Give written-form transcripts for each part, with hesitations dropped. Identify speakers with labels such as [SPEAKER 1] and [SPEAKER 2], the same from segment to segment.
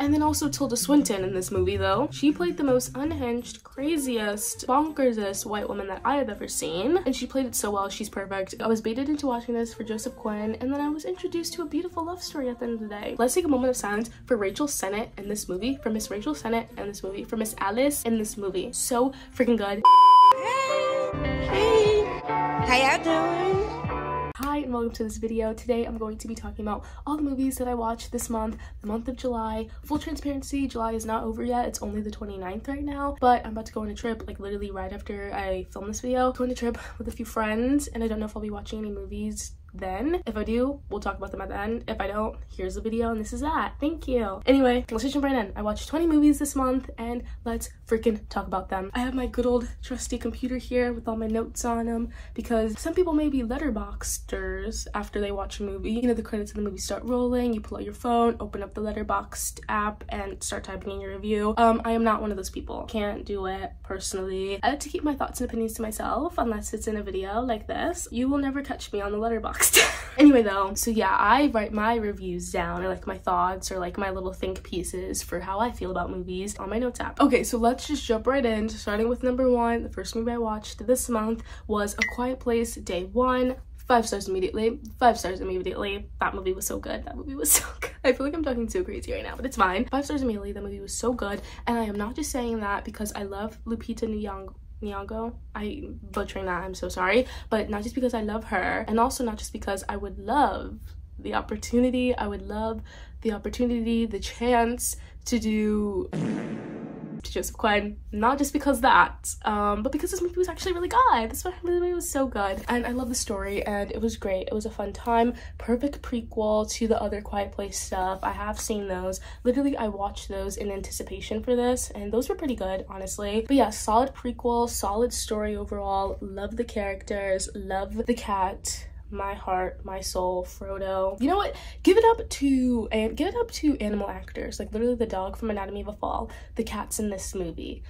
[SPEAKER 1] And then also Tilda Swinton in this movie though. She played the most unhinged, craziest, bonkersest white woman that I have ever seen. And she played it so well, she's perfect. I was baited into watching this for Joseph Quinn, and then I was introduced to a beautiful love story at the end of the day. Let's take a moment of silence for Rachel Sennett in this movie, for Miss Rachel Sennett in this movie, for Miss Alice in this movie. So freaking good.
[SPEAKER 2] Hey, how y'all doing?
[SPEAKER 1] Hi and welcome to this video. Today I'm going to be talking about all the movies that I watched this month, the month of July. Full transparency, July is not over yet. It's only the 29th right now, but I'm about to go on a trip like literally right after I film this video. Going on a trip with a few friends, and I don't know if I'll be watching any movies then. If I do, we'll talk about them at the end. If I don't, here's the video and this is that. Thank you. Anyway, let's just jump right in. I watched 20 movies this month and let's freaking talk about them. I have my good old trusty computer here with all my notes on them because some people may be letterboxders after they watch a movie. You know, the credits of the movie start rolling, you pull out your phone, open up the letterboxd app and start typing in your review. I am not one of those people. Can't do it personally. I like to keep my thoughts and opinions to myself unless it's in a video like this. You will never catch me on the letterboxd. Anyway though, so yeah, I write my reviews down, or like my thoughts or like my little think pieces for how I feel about movies on my notes app. Okay, so let's just jump right in, starting with number one. The first movie I watched this month was A Quiet Place Day 1. 5 stars immediately. 5 stars immediately. That movie was so good. That movie was so good. I feel like I'm talking so crazy right now, but it's fine. 5 stars immediately. That movie was so good, and I am not just saying that because I love Lupita Nyong'o. I'm butchering that, I'm so sorry, but not just because I love her, and also not just because I would love the opportunity, the chance to do Joseph Quinn, not just because that, but because this movie was actually really good. This movie was so good, and I love the story, and it was great. It was a fun time. Perfect prequel to the other Quiet Place stuff. I have seen those. Literally, I watched those in anticipation for this, and those were pretty good, honestly. But yeah, solid prequel, solid story overall. Love the characters, love the cat. My heart, my soul, Frodo. You know what? Give it up to animal actors. Like literally the dog from Anatomy of a Fall, the cats in this movie.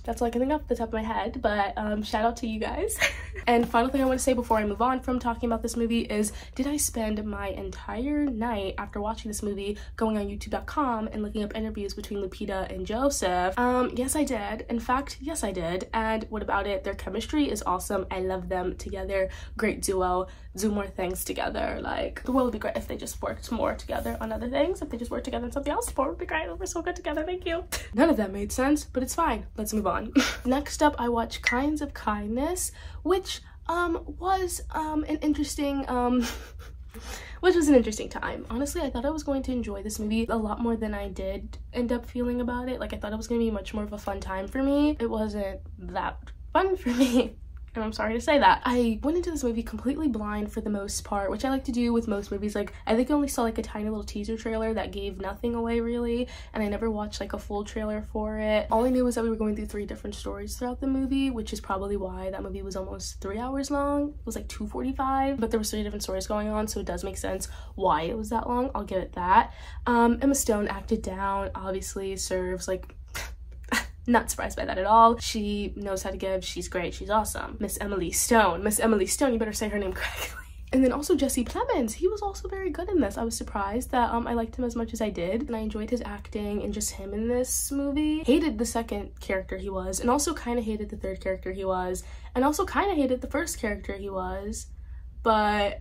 [SPEAKER 1] That's all I can think of off the top of my head, but shout out to you guys. And final thing I want to say before I move on from talking about this movie is, did I spend my entire night after watching this movie going on youtube.com and looking up interviews between Lupita and Joseph? Yes I did. In fact, yes I did. And what about it? Their chemistry is awesome. I love them together. Great duo. Do more things together. Like, the world would be great if they just worked more together on other things. If they just worked together on something else, the world would be great. We're so good together. Thank you. None of that made sense, but it's fine. Let's move on. Next up, I watched Kinds of Kindness, which was an interesting time. Honestly, I thought I was going to enjoy this movie a lot more than I did end up feeling about it. Like, I thought it was going to be much more of a fun time for me. It wasn't that fun for me. And I'm sorry to say that. I went into this movie completely blind for the most part, which I like to do with most movies. Like, I think I only saw like a tiny little teaser trailer that gave nothing away really, and I never watched like a full trailer for it. All I knew was that we were going through 3 different stories throughout the movie, which is probably why that movie was almost 3 hours long. It was like 2:45, but there was 3 different stories going on, so it does make sense why it was that long. I'll give it that. Emma Stone acted down, obviously serves like not surprised by that at all. She knows how to give. She's great. She's awesome. Miss Emily Stone. Miss Emily Stone, you better say her name correctly. And then also Jesse Plemons. He was also very good in this. I was surprised that I liked him as much as I did, and I enjoyed his acting and just him in this movie. Hated the second character he was, and also kind of hated the third character he was, and also kind of hated the first character he was. But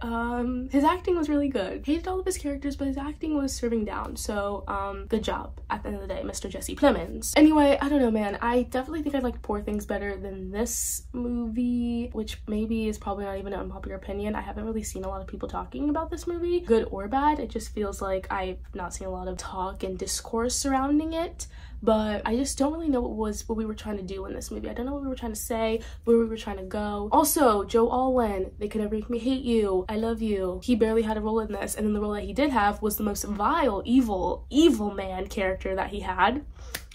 [SPEAKER 1] his acting was really good. Hated all of his characters, but his acting was serving down. So good job at the end of the day, Mr. Jesse Plemons. Anyway, I don't know, man. I definitely think I liked Poor Things better than this movie, which maybe is probably not even an unpopular opinion. I haven't really seen a lot of people talking about this movie, good or bad. It just feels like I've not seen a lot of talk and discourse surrounding it. But I just don't really know what we were trying to do in this movie. I don't know what we were trying to say, where we were trying to go. Also, Joe Alwyn, They Could Never Make Me Hate You, I Love You. He barely had a role in this, and then the role that he did have was the most vile, evil man character that he had,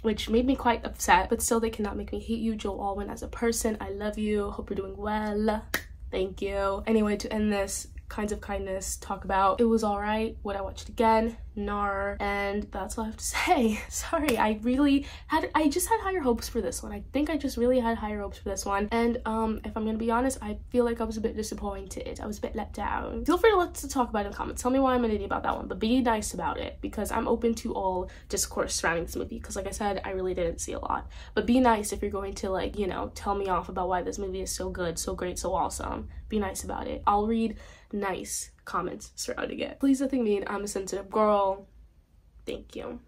[SPEAKER 1] which made me quite upset. But still, They Cannot Make Me Hate You, Joe Alwyn as a person, I love you, hope you're doing well. Thank you. Anyway, to end this, Kinds of Kindness talk about. It was alright. Would I watch it again? Nar. And that's all I have to say. Sorry, I just had higher hopes for this one. I think I just really had higher hopes for this one. And if I'm gonna be honest, I feel like I was a bit disappointed. I was a bit let down. Feel free to talk about it in the comments. Tell me why I'm an idiot about that one, but be nice about it, because I'm open to all discourse surrounding this movie, because like I said, I really didn't see a lot. But be nice if you're going to, like, you know, tell me off about why this movie is so good, so great, so awesome. Be nice about it. I'll read nice comments surrounding it. Please don't think mean. I'm a sensitive girl. Thank you.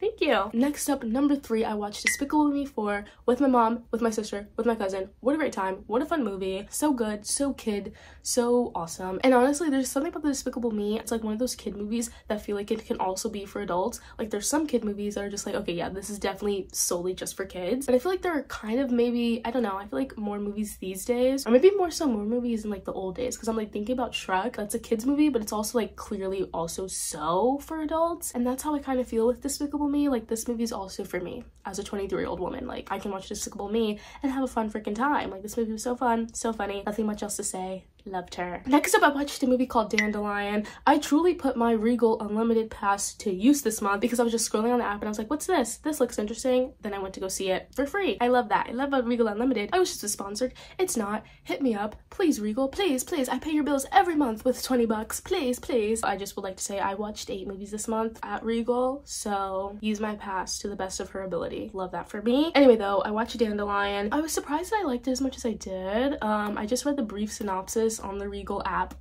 [SPEAKER 1] Thank you. Next up, number 3, I watched Despicable Me 4 with my mom, with my sister, with my cousin. What a great time. What a fun movie. So good, so kid, so awesome. And honestly, there's something about the Despicable Me. It's like one of those kid movies that feel like it can also be for adults. Like there's some kid movies that are just like, okay, yeah, this is definitely solely just for kids. And I feel like there are kind of maybe, I don't know, I feel like more movies these days, or maybe more movies in like the old days, because I'm like thinking about Shrek. That's a kid's movie, but it's also like clearly also so for adults. And that's how I kind of feel with Despicable Me. Like this movie is also for me as a 23-year-old woman. Like I can watch Despicable Me and have a fun freaking time. Like this movie was so fun, so funny. Nothing much else to say. Loved her. Next up, I watched a movie called Dandelion. I truly put my Regal Unlimited pass to use this month because I was just scrolling on the app and I was like, what's this? This looks interesting. Then I went to go see it for free. I love that. I love Regal Unlimited. I wish this was sponsored. It's not. Hit me up. Please, Regal. Please, please. I pay your bills every month with 20 bucks. Please, please. I just would like to say I watched 8 movies this month at Regal, so use my pass to the best of her ability. Love that for me. Anyway, though, I watched Dandelion. I was surprised that I liked it as much as I did. I just read the brief synopsis on the Regal app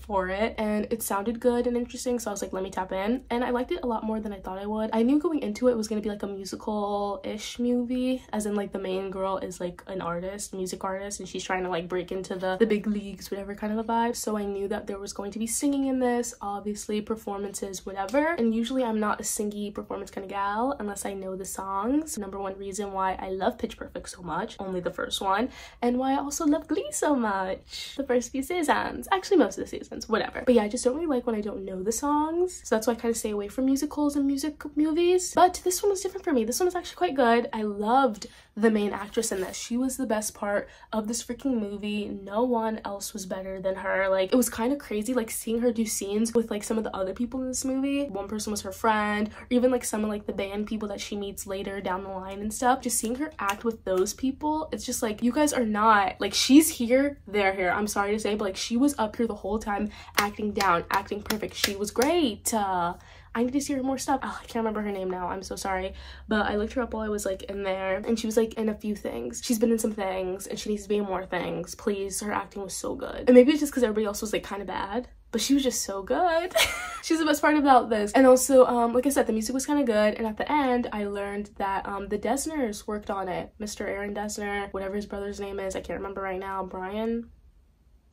[SPEAKER 1] for it, and it sounded good and interesting, so I was like, let me tap in, and I liked it a lot more than I thought I would. I knew going into it was gonna be like a musical-ish movie, as in like the main girl is like an artist, music artist, and she's trying to like break into the big leagues, whatever kind of a vibe. So I knew that there was going to be singing in this, obviously performances, whatever, and usually I'm not a singy performance kind of gal unless I know the songs. Number one reason why I love Pitch Perfect so much, only the first one, and why I also love Glee so much, the first few seasons, actually most of the seasons, whatever. But yeah, I just don't really like when I don't know the songs, so that's why I kind of stay away from musicals and music movies. But this one was different for me. This one was actually quite good. I loved the main actress in this. She was the best part of this freaking movie. No one else was better than her. Like, it was kind of crazy, like, seeing her do scenes with like some of the other people in this movie. One person was her friend, or even like some of like the band people that she meets later down the line and stuff. Just seeing her act with those people, it's just like, you guys are not, like, she's here, they're here. I'm sorry to say, but like, she was up here the whole time, acting down, acting perfect. She was great. I need to see her more stuff. Oh, I can't remember her name now. I'm so sorry. But I looked her up while I was like in there, and she was like in a few things. She's been in some things, and she needs to be in more things. Please, her acting was so good. And maybe it's just because everybody else was like kind of bad, but she was just so good. She's the best part about this. And also, like I said, the music was kind of good, and at the end I learned that the Desners worked on it. Mr. Aaron Desner, whatever his brother's name is, I can't remember right now. Brian,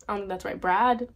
[SPEAKER 1] I don't think that's right. Brad,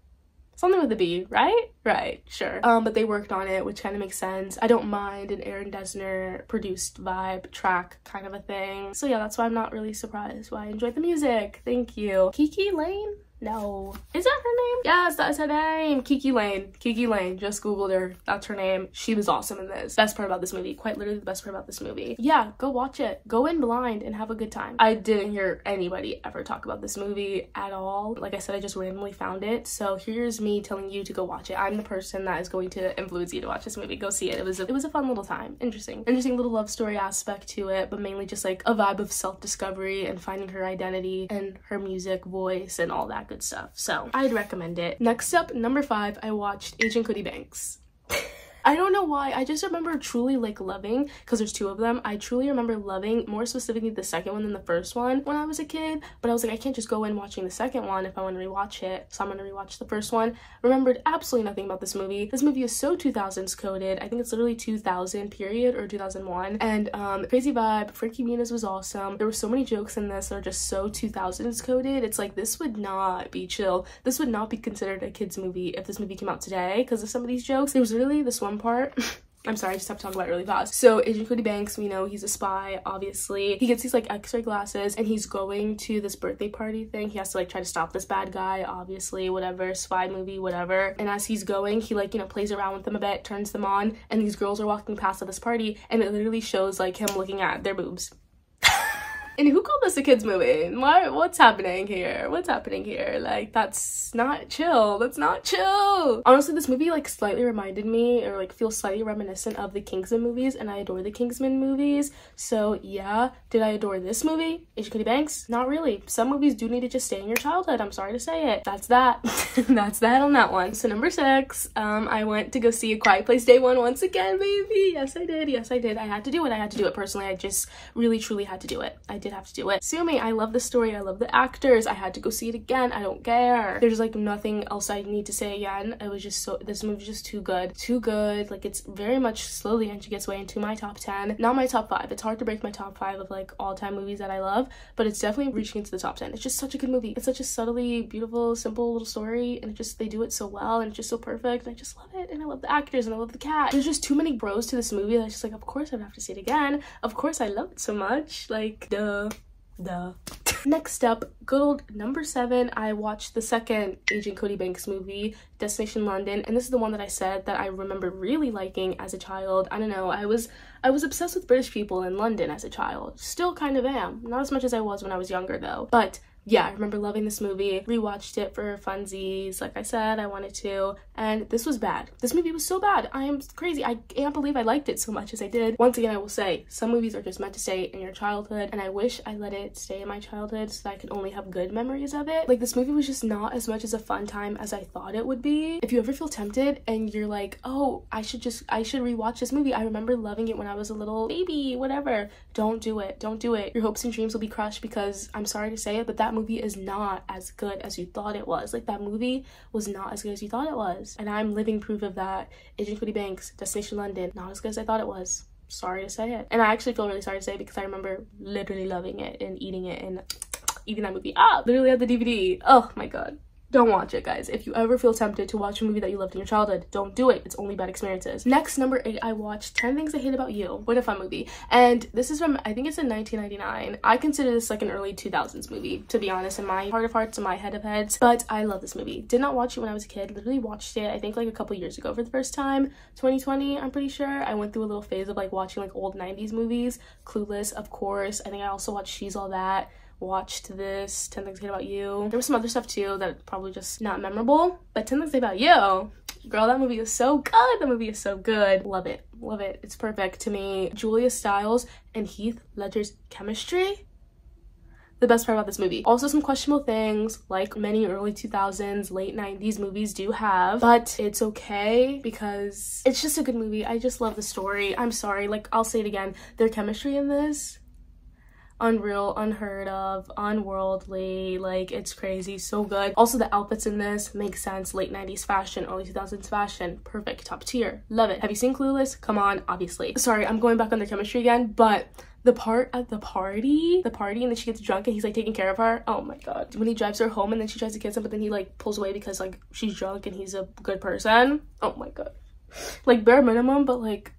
[SPEAKER 1] something with a B, right? Right, sure. But they worked on it, which kind of makes sense. I don't mind an Aaron Desner produced vibe track kind of a thing. So yeah, that's why I'm not really surprised why I enjoyed the music. Thank you. Kiki Lane? No. Is that her name? Yes, that's her name. Kiki Lane. Kiki Lane. Just googled her. That's her name. She was awesome in this. Best part about this movie. Quite literally the best part about this movie. Yeah, go watch it. Go in blind and have a good time. I didn't hear anybody ever talk about this movie at all. Like I said, I just randomly found it. So here's me telling you to go watch it. I'm the person that is going to influence you to watch this movie. Go see it. It was a fun little time. Interesting little love story aspect to it, but mainly just like a vibe of self-discovery and finding her identity and her music, voice, and all that good stuff. So I'd recommend it. Next up, number 5, I watched Agent Cody Banks. I don't know why, I just remember truly like loving, because there's 2 of them, I truly remember loving more specifically the second one than the first one when I was a kid, but I was like, I can't just go in watching the second one if I want to rewatch it, so I'm going to rewatch the first one. Remembered absolutely nothing about this movie. This movie is so 2000s coded. I think it's literally 2000 period or 2001, and crazy vibe. Frankie Muniz was awesome. There were so many jokes in this that are just so 2000s coded. It's like, this would not be chill. This would not be considered a kid's movie if this movie came out today because of some of these jokes. There was really this one part I'm sorry, I just have to talk about it really fast. So Agent Cody Banks, we know he's a spy, obviously. He gets these like x-ray glasses and he's going to this birthday party thing. He has to like try to stop this bad guy, obviously, whatever, spy movie, whatever. And as he's going, he like, you know, plays around with them a bit, turns them on, and these girls are walking past at this party, and it literally shows like him looking at their boobs. And who called this a kids movie? What's happening here? What's happening here? Like, that's not chill. That's not chill. Honestly, this movie like slightly reminded me, or like feels slightly reminiscent of the Kingsman movies, and I adore the Kingsman movies. So yeah, did I adore this movie? Agent Cody Banks? Not really. Some movies do need to just stay in your childhood. I'm sorry to say it. That's that. That's that on that one. So number 6, I went to go see A Quiet Place Day 1 once again, baby. Yes, I did. Yes, I did. I had to do it. I had to do it personally. I just really truly had to do it. I did have to do it. Sue me. I love the story. I love the actors. I had to go see it again. I don't care. There's like nothing else I need to say again. It was just so, this movie was just too good. Too good. Like, it's very much slowly inching its way into my top 10. Not my top 5. It's hard to break my top 5 of like all-time movies that I love, but it's definitely reaching into the top 10. It's just such a good movie. It's such a subtly beautiful, simple little story, and they do it so well, and it's just so perfect, and I just love it. And I love the actors, and I love the cat. There's just too many bros to this movie that's just like, of course I'd have to see it again. Of course I love it so much. Like, duh. Next up, good old number 7, I watched the second Agent Cody Banks movie, Destination London, and this is the one that I said that I remember really liking as a child. I don't know, I was obsessed with British people in London as a child. Still kind of am. Not as much as I was when I was younger though, but yeah, I remember loving this movie. Rewatched it for funsies, like I said, I wanted to, and this was bad. This movie was so bad. I am crazy. I can't believe I liked it so much as I did. Once again, I will say, some movies are just meant to stay in your childhood, and I wish I let it stay in my childhood so that I could only have good memories of it. Like, this movie was just not as much as a fun time as I thought it would be. If you ever feel tempted and you're like, oh, I should rewatch this movie. I remember loving it when I was a little baby, whatever. Don't do it. Don't do it. Your hopes and dreams will be crushed, because I'm sorry to say it, but that movie is not as good as you thought it was. Like, that movie was not as good as you thought it was, and I'm living proof of that. Agent Cody Banks, Destination London, not as good as I thought it was. Sorry to say it. And I actually feel really sorry to say it, because I remember literally loving it and eating it and eating that movie up. Literally had the DVD. Oh my god. Don't watch it, guys. If you ever feel tempted to watch a movie that you loved in your childhood, don't do it. It's only bad experiences. Next, number 8, I watched 10 Things I Hate About You. What a fun movie. And this is from, I think it's in 1999. I consider this like an early 2000s movie, to be honest, in my heart of hearts and my head of heads. But I love this movie. Did not watch it when I was a kid. Literally watched it, I think, like a couple years ago for the first time. 2020, I'm pretty sure. I went through a little phase of like watching like old 90s movies. Clueless, of course. I think I also watched She's All That. Watched this, 10 Things I Hate About You. There was some other stuff too that probably just not memorable, but 10 Things I Hate About You, girl, that movie is so good. That movie is so good. Love it. Love it. It's perfect to me. Julia Stiles and Heath Ledger's chemistry, the best part about this movie. Also some questionable things, like many early 2000s, late 90s movies do have, but it's okay because it's just a good movie. I just love the story. I'm sorry, like, I'll say it again, their chemistry in this, unreal, unheard of, unworldly, like, it's crazy, so good. Also, the outfits in this make sense. Late 90s fashion, early 2000s fashion, perfect, top tier, love it. Have you seen Clueless? Come on, obviously. Sorry, I'm going back on their chemistry again, but the part at the party, and then she gets drunk and he's like taking care of her, oh my god. When he drives her home and then she tries to kiss him, but then he like pulls away because like she's drunk and he's a good person, oh my god. Like, bare minimum, but like,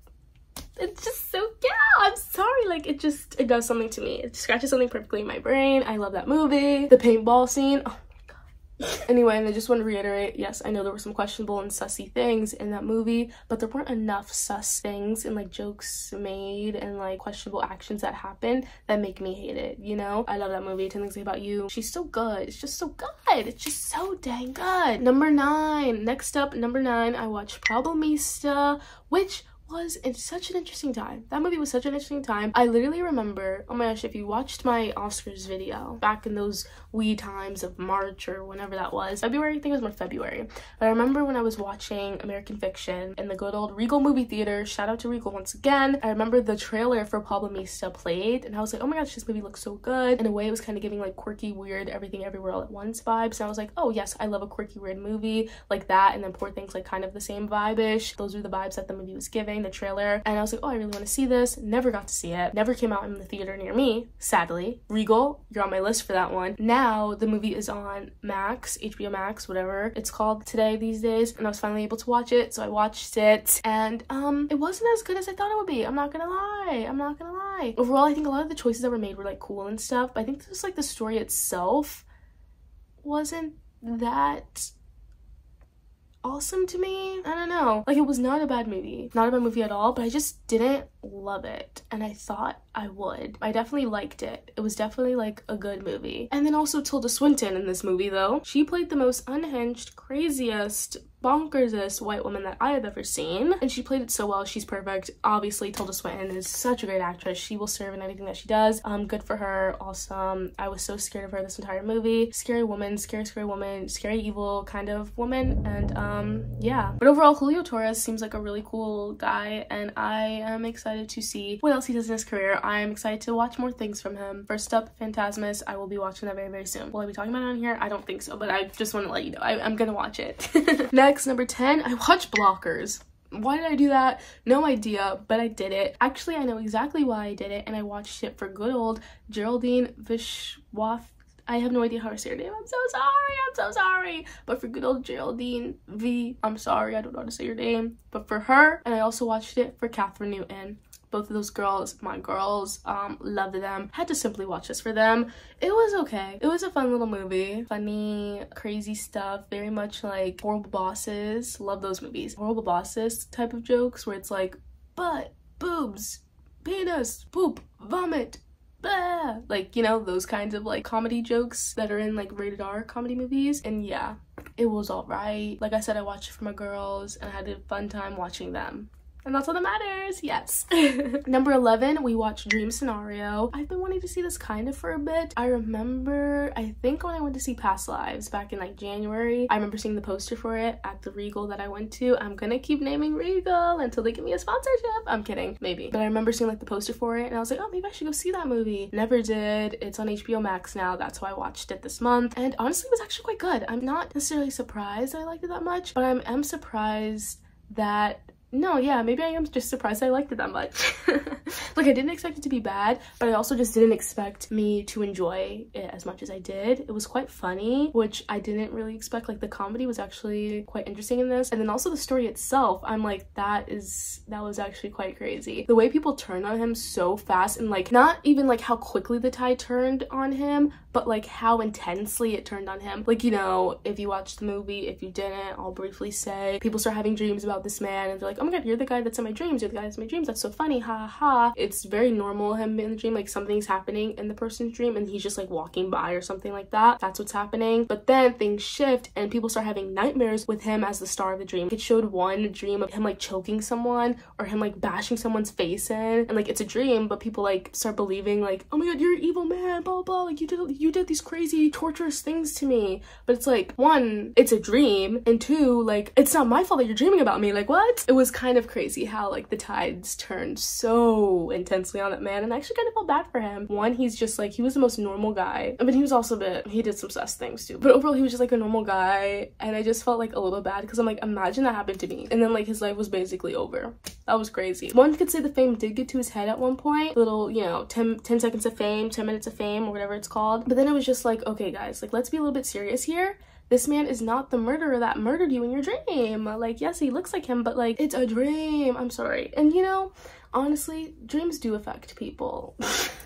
[SPEAKER 1] it's just so, yeah, I'm sorry, like, it does something to me. It scratches something perfectly in my brain. I love that movie. The paintball scene, oh my god. Anyway, and I just want to reiterate, yes, I know there were some questionable and sussy things in that movie, but there weren't enough sus things and like jokes made and like questionable actions that happened that make me hate it, you know? I love that movie, 10 Things I Hate About You. She's so good. It's just so good. It's just so dang good. Number 9. Next up, number 9, I watched Problemista, which was such an interesting time. That movie was such an interesting time. I literally remember, oh my gosh, if you watched my Oscars video back in those wee times of March or whenever that was, February, I think it was more February, but I remember when I was watching American Fiction in the good old Regal movie theater, shout out to Regal once again, I remember the trailer for Problemista played, and I was like, oh my gosh, this movie looks so good. In a way, it was kind of giving like quirky, weird, everything everywhere all at once vibes, and I was like, oh yes, I love a quirky, weird movie like that. And then Poor Things, like kind of the same vibe-ish. Those were the vibes that the movie was giving, the trailer, and I was like, oh, I really want to see this. Never got to see it. Never came out in the theater near me, sadly. Regal, you're on my list for that one. Now the movie is on Max, HBO Max, whatever it's called today these days, and I was finally able to watch it, so I watched it, and it wasn't as good as I thought it would be. I'm not gonna lie. Overall, I think a lot of the choices that were made were like cool and stuff, but I think just like the story itself wasn't that awesome to me. I don't know. Like, it was not a bad movie. Not a bad movie at all, but I just didn't love it. And I thought I would. I definitely liked it. It was definitely like a good movie. And then also Tilda Swinton in this movie though. She played the most unhinged, craziest, bonkersest white woman that I have ever seen, and she played it so well. She's perfect. Obviously Tilda Swinton is such a great actress. She will serve in anything that she does. Good for her. Awesome. I was so scared of her this entire movie. Scary woman, scary woman, scary evil kind of woman. And yeah, but overall Julio Torres seems like a really cool guy, and I am excited to see what else he does in his career. I am excited to watch more things from him. First up, Phantasmus. I will be watching that very soon. Will I be talking about it on here? I don't think so, but I just want to let you know I'm gonna watch it. Next, number 10, I watched Blockers. Why did I do that? No idea, but I did it. Actually, I know exactly why I did it, and I watched it for good old Geraldine Vishwath. I have no idea how to say her name. I'm so sorry. But for good old Geraldine V, I'm sorry, I don't know how to say your name. But for her, and I also watched it for Catherine Newton. Both of those girls, my girls, loved them. Had to simply watch this for them. It was okay. It was a fun little movie. Funny, crazy stuff. Very much like Horrible Bosses. Love those movies. Horrible Bosses type of jokes where it's like butt, boobs, penis, poop, vomit, blah. Like, you know, those kinds of like comedy jokes that are in like rated R comedy movies. And yeah, it was alright. Like I said, I watched it for my girls and I had a fun time watching them. And that's all that matters. Yes. Number 11, we watched Dream Scenario. I've been wanting to see this kind of for a bit. I remember, I think when I went to see Past Lives back in like January, I remember seeing the poster for it at the Regal that I went to. I'm gonna keep naming Regal until they give me a sponsorship. I'm kidding, maybe. But I remember seeing like the poster for it and I was like, oh, maybe I should go see that movie. Never did. It's on HBO Max now. That's why I watched it this month. And honestly, it was actually quite good. I'm not necessarily surprised I liked it that much, but I am surprised that no, yeah, maybe I am just surprised I liked it that much. Like, I didn't expect it to be bad, but I also just didn't expect me to enjoy it as much as I did. It was quite funny, which I didn't really expect. Like, the comedy was actually quite interesting in this. And then also the story itself, I'm like, that was actually quite crazy. The way people turned on him so fast, and like, not even like how quickly the tide turned on him, but like how intensely it turned on him. Like, you know, if you watched the movie, if you didn't, I'll briefly say, people start having dreams about this man and they're like, oh my god, you're the guy that's in my dreams, you're the guy that's in my dreams, that's so funny, ha ha. It's very normal him in the dream, like something's happening in the person's dream and he's just like walking by or something like that. That's what's happening. But then things shift and people start having nightmares with him as the star of the dream. It showed one dream of him like choking someone or him like bashing someone's face in, and like it's a dream, but people like start believing like, oh my god, you're an evil man, blah blah, like you did these crazy torturous things to me. But it's like, one, it's a dream, and two, like, it's not my fault that you're dreaming about me. Like, what? It was kind of crazy how like the tides turned so intensely on that man, and I actually kind of felt bad for him. One, he's just like, he was the most normal guy. I mean, he was also he did some sus things too, but overall he was just like a normal guy, and I just felt like a little bad because I'm like, imagine that happened to me, and then like his life was basically over. That was crazy. One could say the fame did get to his head at one point, little, you know, 10 seconds of fame, 10 minutes of fame, or whatever it's called. But then it was just like, okay guys, like, let's be a little bit serious here. This man is not the murderer that murdered you in your dream. Like, yes, he looks like him, but like, it's a dream. I'm sorry. And you know, honestly, dreams do affect people.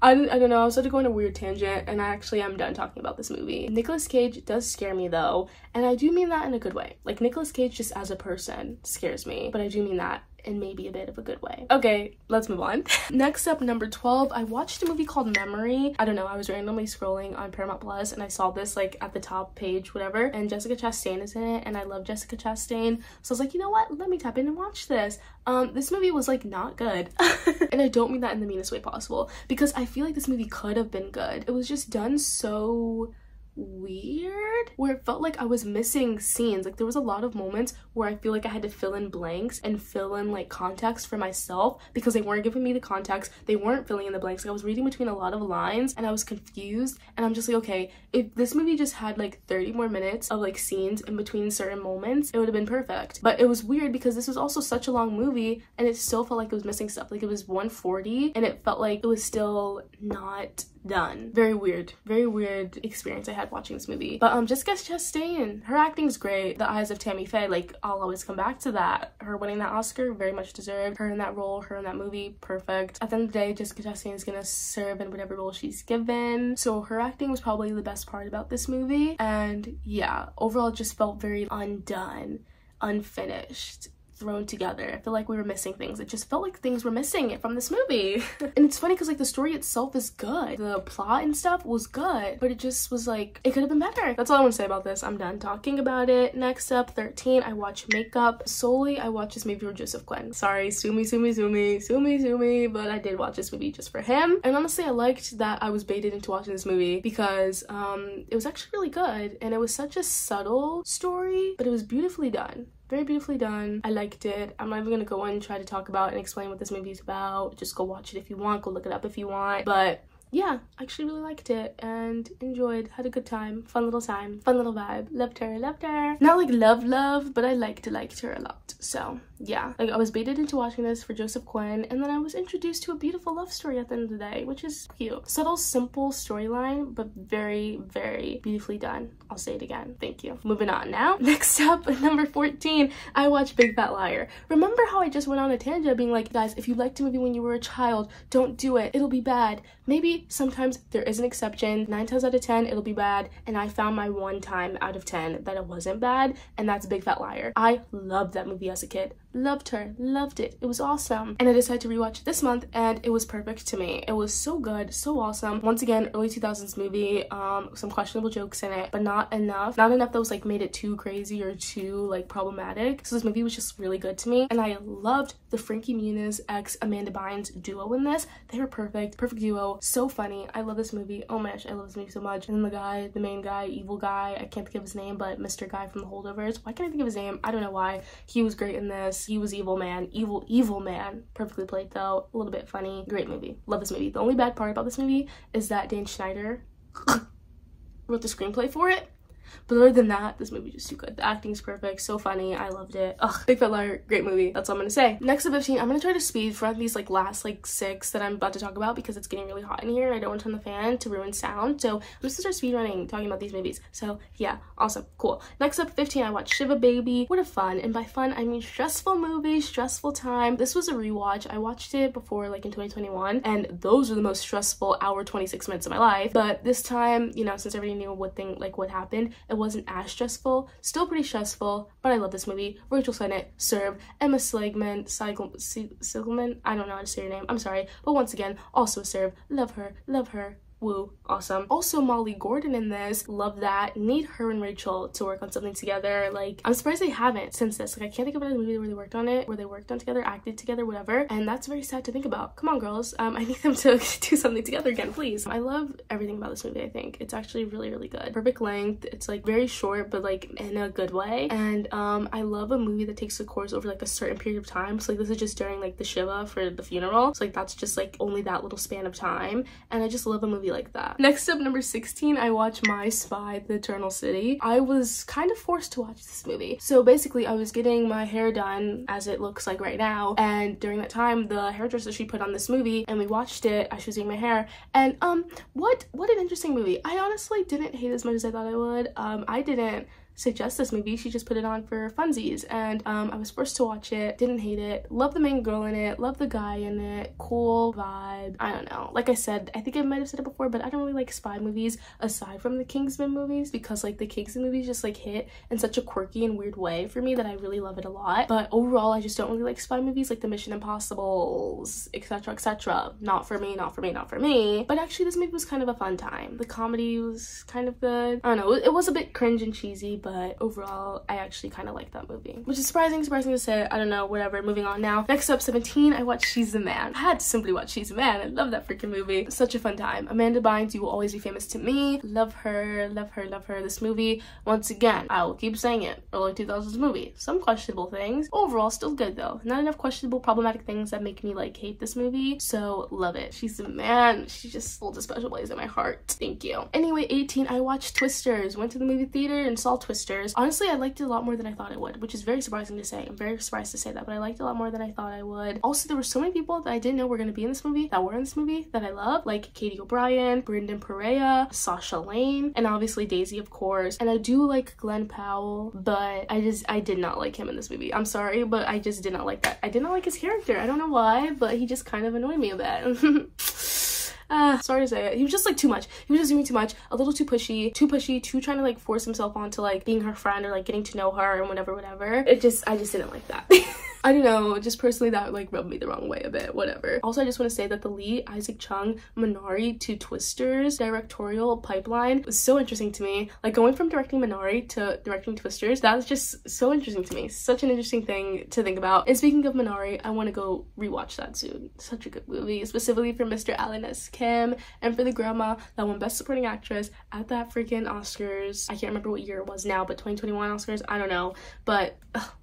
[SPEAKER 1] I don't know, I was about to go on a weird tangent, and I actually am done talking about this movie. Nicolas Cage does scare me though, and I do mean that in a good way. Like, Nicolas Cage just as a person scares me, but I do mean that in maybe a bit of a good way. Okay, let's move on. Next up, number 12, I watched a movie called Memory. I don't know, I was randomly scrolling on Paramount Plus and I saw this like at the top page, whatever, and Jessica Chastain is in it, and I love Jessica Chastain, so I was like, you know what, let me tap in and watch this. This movie was like not good. And I don't mean that in the meanest way possible, because I feel like this movie could have been good. It was just done so weird, where it felt like I was missing scenes. Like, there was a lot of moments where I feel like I had to fill in blanks and fill in like context for myself because they weren't giving me the context, they weren't filling in the blanks. Like, I was reading between a lot of lines and I was confused, and I'm just like, okay, if this movie just had like 30 more minutes of like scenes in between certain moments, it would have been perfect. But it was weird because this was also such a long movie and it still felt like it was missing stuff. Like, it was 140 and it felt like it was still not done. Very weird experience I had watching this movie. But Jessica Chastain, her acting's great. The Eyes of Tammy Faye, like, I'll always come back to that. Her winning that Oscar, very much deserved. Her in that role, her in that movie, perfect. At the end of the day, Jessica Chastain is gonna serve in whatever role she's given, so her acting was probably the best part about this movie. And yeah, overall it just felt very undone. unfinished, thrown together. I feel like we were missing things. It just felt like things were missing from this movie. And it's funny because like the story itself is good, the plot and stuff was good, but it just was like, it could have been better. That's all I want to say about this. I'm done talking about it. Next up, 13, I watch Makeup. Solely I watched this movie for Joseph Quinn. Sorry, sue me, but I did watch this movie just for him. And honestly, I liked that I was baited into watching this movie because it was actually really good, and it was such a subtle story, but it was beautifully done. Very beautifully done. I liked it. I'm not even gonna go in and try to talk about and explain what this movie is about. Just go watch it if you want, go look it up if you want. But yeah, I actually really liked it and enjoyed, had a good time, fun little vibe. Loved her. Not like love, but I liked her a lot. So yeah, like I was baited into watching this for Joseph Quinn, and then I was introduced to a beautiful love story at the end of the day, which is cute. Subtle, simple storyline, but very, very beautifully done. I'll say it again. Thank you. Moving on now. Next up, at number 14, I watched Big Fat Liar. Remember how I just went on a tangent being like, guys, if you liked a movie when you were a child, don't do it. It'll be bad. Maybe sometimes there is an exception. 9 times out of 10, it'll be bad. And I found my 1 time out of 10 that it wasn't bad, and that's Big Fat Liar. I loved that movie as a kid. Loved it. It was awesome. And I decided to rewatch it this month, and it was perfect to me. It was so good, so awesome. Once again, early 2000s movie, some questionable jokes in it, but not enough that was like made it too crazy or too like problematic. So this movie was just really good to me, and I loved the Frankie Muniz x Amanda Bynes duo in this. They were perfect duo, so funny. I love this movie. Oh my gosh, I love this movie so much. And then the main guy, evil guy, I can't think of his name, but Mr. Guy from The Holdovers. Why can't I think of his name? I don't know why. He was great in this. He was evil man. Perfectly played though. A little bit funny. Great movie. Love this movie. The only bad part about this movie is that Dan Schneider wrote the screenplay for it. But other than that, this movie is just too good. The acting's perfect, so funny, I loved it. Ugh, Big Fat Liar, great movie. That's all I'm gonna say. Next up, 15, I'm gonna try to speed for these like last like 6 that I'm about to talk about because it's getting really hot in here and I don't want to turn the fan to ruin sound. So I'm just gonna start speed running, talking about these movies. So yeah, awesome, cool. Next up, 15, I watched Shiva Baby. What a fun, and by fun, I mean stressful movie, stressful time. This was a rewatch. I watched it before like in 2021, and those were the most stressful hour 26 minutes of my life. But this time, you know, since everybody knew what happened, it wasn't as stressful. Still pretty stressful, but I love this movie. Rachel Sennett, Serve, Emma Seligman, I don't know how to say your name, I'm sorry, but once again, also Serve. Love her. Woo, awesome. Also Molly Gordon in this, love that. Need her and Rachel to work on something together. Like, I'm surprised they haven't since this. Like, I can't think of another movie where they worked on together, acted together, whatever, and that's very sad to think about. Come on, girls. I need them to do something together again, please. I love everything about this movie. I think it's actually really, really good. Perfect length. It's like very short, but like in a good way. And I love a movie that takes the course over like a certain period of time. So like this is just during like the Shiva for the funeral. So like that's just like only that little span of time, and I just love a movie like that. Next up, number 16, I watched My Spy, The Eternal City. I was kind of forced to watch this movie. So basically, I was getting my hair done as it looks like right now, and during that time, the hairdresser, she put on this movie, and we watched it as she was doing my hair, and what an interesting movie. I honestly didn't hate it as much as I thought I would. I didn't suggest this movie, she just put it on for funsies, and I was forced to watch it. Didn't hate it. Love the main girl in it, love the guy in it, cool vibe. I don't know, like I said, I think I might have said it before, but I don't really like spy movies aside from the Kingsman movies, because like the Kingsman movies just like hit in such a quirky and weird way for me that I really love it a lot. But overall, I just don't really like spy movies like the Mission Impossibles, etc. Not for me. But actually this movie was kind of a fun time. The comedy was kind of good. I don't know, it was a bit cringe and cheesy, but overall I actually kind of like that movie, which is surprising to say. I don't know, whatever. Moving on now. Next up, 17, I watched She's the Man. I had to simply watch She's the Man. I love that freaking movie. Such a fun time. Amanda Bynes, You Will Always Be Famous to Me. Love her. This movie, once again, I will keep saying it, early 2000s movie. Some questionable things. Overall, still good though. Not enough questionable, problematic things that make me like hate this movie. So love it. She's the Man. She just holds a special place in my heart. Thank you. Anyway, 18, I watched Twisters. Went to the movie theater and saw Twisters. Honestly, I liked it a lot more than I thought I would, which is very surprising to say. I'm very surprised to say that, but I liked it a lot more than I thought I would. Also, there were so many people that I didn't know were going to be in this movie that I love, like Katie O'Brien, Brendan Perea, Sasha Lane, and obviously Daisy, of course. And I do like Glenn Powell, but I did not like him in this movie. I'm sorry, but I just did not like that. I did not like his character. I don't know why, but he just kind of annoyed me a bit. Sorry to say it. He was just like too much. He was just doing too much, a little too pushy, too trying to like force himself onto like being her friend or like getting to know her and whatever. I just didn't like that. I don't know, just personally that like rubbed me the wrong way a bit, whatever. Also, I just want to say that the Lee Isaac Chung Minari to Twisters directorial pipeline was so interesting to me. Like going from directing Minari to directing Twisters, that was just so interesting to me. Such an interesting thing to think about. And speaking of Minari, I want to go rewatch that soon. Such a good movie, specifically for Mr. Alan S. Kim and for the grandma that won Best Supporting Actress at that freaking Oscars. I can't remember what year it was now, but 2021 Oscars, I don't know. But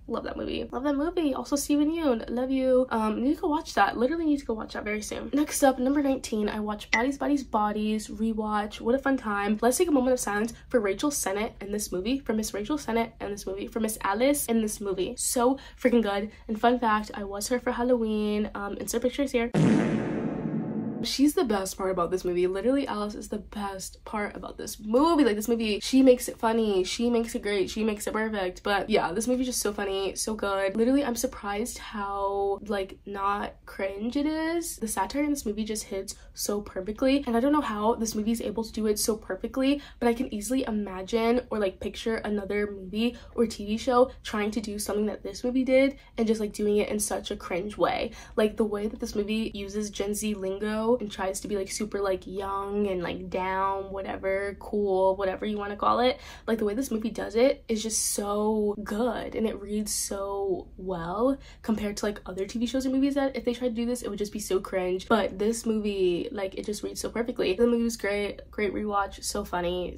[SPEAKER 1] love that movie. Love that movie. Also, Steven Yeun, love you. Need to go watch that. Literally need to go watch that very soon. Next up, number 19, I watched Bodies, rewatch. What a fun time. Let's take a moment of silence for Rachel Sennett in this movie, for Miss Rachel Sennett in this movie, for Miss Alice in this movie. So freaking good. And fun fact, I was her for Halloween. Insert pictures here. She's the best part about this movie. Literally, Alice is the best part about this movie. Like, this movie, she makes it funny, she makes it great, she makes it perfect. But yeah, this movie is just so funny, so good. Literally, I'm surprised how like not cringe it is. The satire in this movie just hits so perfectly, and I don't know how this movie is able to do it so perfectly, but I can easily imagine or like picture another movie or TV show trying to do something that this movie did and just like doing it in such a cringe way. Like the way that this movie uses Gen Z lingo and tries to be like super like young and like down, whatever, cool, whatever you want to call it. Like the way this movie does it is just so good, and it reads so well compared to like other TV shows or movies that if they tried to do this, it would just be so cringe. But this movie, like, it just reads so perfectly. The movie was great rewatch, so funny.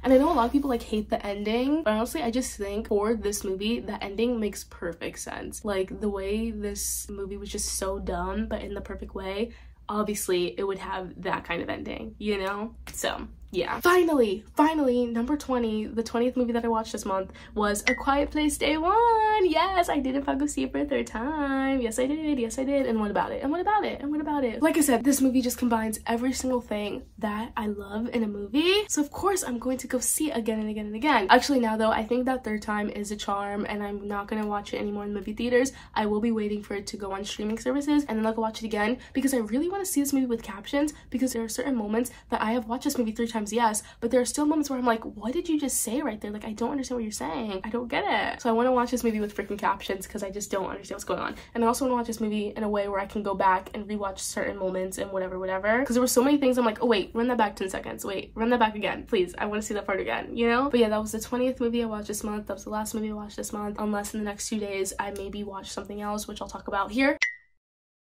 [SPEAKER 1] And I know a lot of people like hate the ending, but honestly, I just think for this movie, the ending makes perfect sense. Like the way this movie was just so dumb, but in the perfect way, obviously it would have that kind of ending, you know? So yeah. Finally, number 20, the 20th movie that I watched this month was A Quiet Place Day 1. Yes, I did in fact go see it for a third time. Yes, I did. And what about it? Like I said, this movie just combines every single thing that I love in a movie. So of course I'm going to go see it again and again and again. Actually now though, I think that third time is a charm, and I'm not gonna watch it anymore in movie theaters. I will be waiting for it to go on streaming services, and then I'll go watch it again because I really want to see this movie with captions, because there are certain moments that I have watched this movie 3 times, yes, but there are still moments where I'm like, what did you just say right there? Like, I don't understand what you're saying. I don't get it. So I want to watch this movie with freaking captions because I just don't understand what's going on. And I also want to watch this movie in a way where I can go back and rewatch certain moments and whatever, because there were so many things I'm like, oh wait, run that back 10 seconds. Wait, run that back again. Please, I want to see that part again, you know? But yeah, that was the 20th movie I watched this month. That was the last movie I watched this month, unless in the next 2 days I maybe watch something else, which I'll talk about here.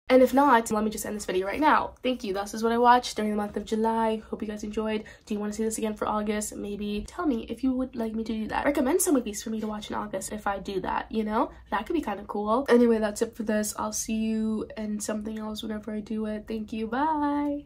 [SPEAKER 1] And if not, let me just end this video right now. Thank you. This is what I watched during the month of July. Hope you guys enjoyed. Do you want to see this again for August? Maybe tell me if you would like me to do that. Recommend some movies for me to watch in August if I do that, you know? That could be kind of cool. Anyway, that's it for this. I'll see you in something else whenever I do it. Thank you. Bye.